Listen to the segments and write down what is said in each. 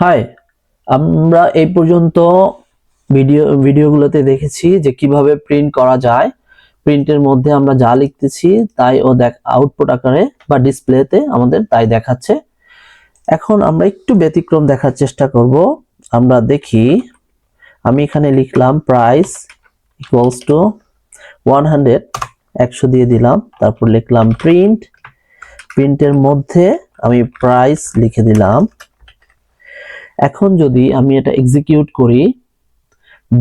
High, আমরা এই পর্যন্ত ভিডিওগুলোতে দেখেছি যে কিভাবে প্রিন্ট করা যায়। প্রিন্টের মধ্যে আমরা যা লিখতেছি তাই ও আউটপুট আকারে বা ডিসপ্লেতে আমাদের তাই দেখাচ্ছে। এখন আমরা একটু ব্যতিক্রম দেখার চেষ্টা করব। আমরা দেখি, আমি এখানে লিখলাম প্রাইস ইকুয়ালস টু 100, 100 দিয়ে দিলাম। তারপর লিখলাম প্রিন্টের মধ্যে আমি প্রাইস লিখে দিলাম। এখন যদি আমি এটা এক্সিকিউট করি,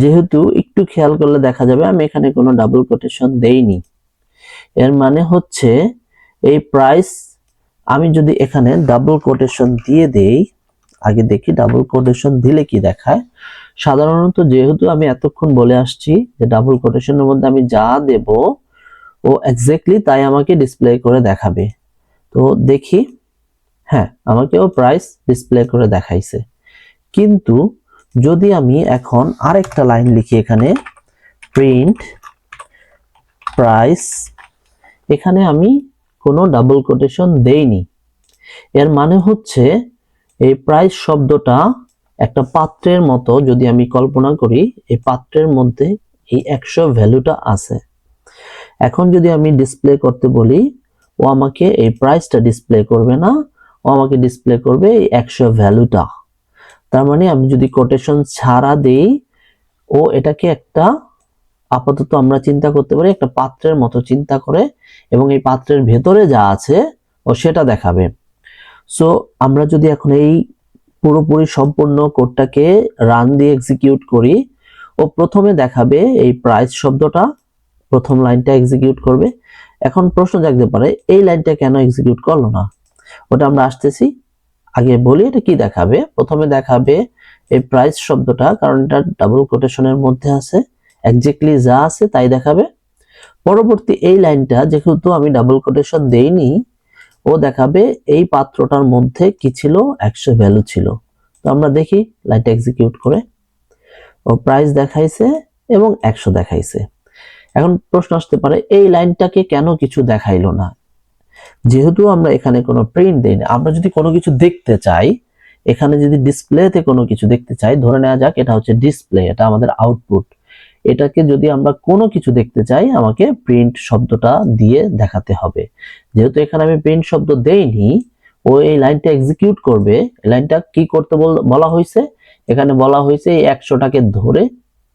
যেহেতু একটু খেয়াল করলে দেখা যাবে আমি এখানে কোনো ডাবল কোটেশন দেইনি। এর মানে হচ্ছে এই প্রাইস আমি যদি এখানে ডাবল কোটেশন দিয়ে দেই, আগে দেখি ডাবল কোটেশন দিলে কি দেখায়। সাধারণত যেহেতু আমি এতক্ষণ বলে আসছি যে ডাবল কোটেশনের মধ্যে আমি যা দেব ও এক্স্যাক্টলি তাই আমাকে ডিসপ্লে করে দেখাবে। তো দেখি, হ্যাঁ, আমাকেও প্রাইস ডিসপ্লে করে দেখাইছে। কিন্তু যদি আমি এখন আরেকটা লাইন লিখি, এখানে প্রিন্ট প্রাইস, এখানে আমি কোনো ডাবল কোটেশন দেইনি। এর মানে হচ্ছে এই প্রাইস শব্দটা একটা পাত্রের মতো, যদি আমি কল্পনা করি এই পাত্রের মধ্যে এই 100 ভ্যালুটা আছে। এখন যদি আমি ডিসপ্লে করতে বলি, ও আমাকে এই প্রাইসটা ডিসপ্লে করবে না, ও আমাকে ডিসপ্লে করবে এই 100 ভ্যালুটা। তার মানে আমি যদি কোটেশন ছাড়া দেই, ও এটাকে একটা, আপাতত আমরা চিন্তা করতে পারি একটা পাত্রের মতো চিন্তা করে, এবং এই পাত্রের ভেতরে যা আছে ও সেটা দেখাবে। সো আমরা যদি এখন এই পুরোপুরি সম্পূর্ণ কোডটাকে রান দিয়ে এক্সিকিউট করি, ও প্রথমে দেখাবে এই প্রাইস শব্দটা, প্রথম লাইনটা এক্সিকিউট করবে। এখন প্রশ্ন জাগতে পারে এই লাইনটা কেন এক্সিকিউট করলো না, ওটা আমরা আসতেছি। আগে বলি এটা কি দেখাবে। প্রথমে দেখাবে এই প্রাইস শব্দটা, কারণ এটা ডাবল কোটেশনের মধ্যে আছে, এক্স্যাক্টলি যা আছে তাই দেখাবে। পরবর্তী এই লাইনটা যেহেতু আমি ডাবল কোটেশন দেইনি, ও দেখাবে এই পাত্রটার মধ্যে কি ছিল, 100 ভ্যালু ছিল। তো আমরা দেখি লাইনটা এক্সিকিউট করে, ও প্রাইস দেখাইছে এবং 100 দেখাইছে। এখন প্রশ্ন আসতে পারে এই লাইনটাকে কেন কিছু দেখাইলো না। যেহেতু আমরা এখানে কোনো প্রিন্ট দেই না, আমরা যদি কোনো কিছু দেখতে চাই, এখানে যদি ডিসপ্লেতে কোনো কিছু দেখতে চাই, ধরে নেওয়া যাক এটা হচ্ছে ডিসপ্লে, এটা আমাদের আউটপুট। এটাকে যদি আমরা কোনো কিছু দেখতে চাই, আমাকে প্রিন্ট শব্দটা দিয়ে দেখাতে হবে। যেহেতু এখানে আমি প্রিন্ট শব্দ দেইনি, ও এই লাইনটা এক্সিকিউট করবে। এই লাইনটা কি করতে বলা হয়েছে, এখানে বলা হয়েছে এই 100টাকে ধরে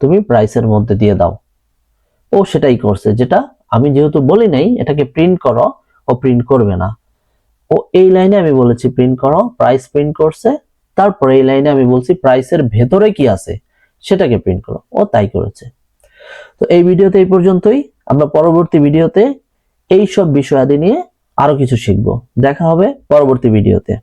তুমি প্রাইসের মধ্যে দিয়ে দাও। ও সেটাই করছে, যেটা আমি যেহেতু বলি নাই এটাকে প্রিন্ট করো, ও প্রিন্ট করবে না। ও এই লাইনে আমি বলেছি প্রিন্ট করো, প্রাইস প্রিন্ট করছে। তারপরে এই লাইনে আমি বলছি প্রাইসের ভেতরে কি আছে সেটাকে প্রিন্ট করো, ও তাই করেছে। তো এই ভিডিওতে এই পর্যন্তই। আমরা পরবর্তী ভিডিওতে এই সব বিষয়াদি নিয়ে আরো কিছু শিখবো। দেখা হবে পরবর্তী ভিডিওতে।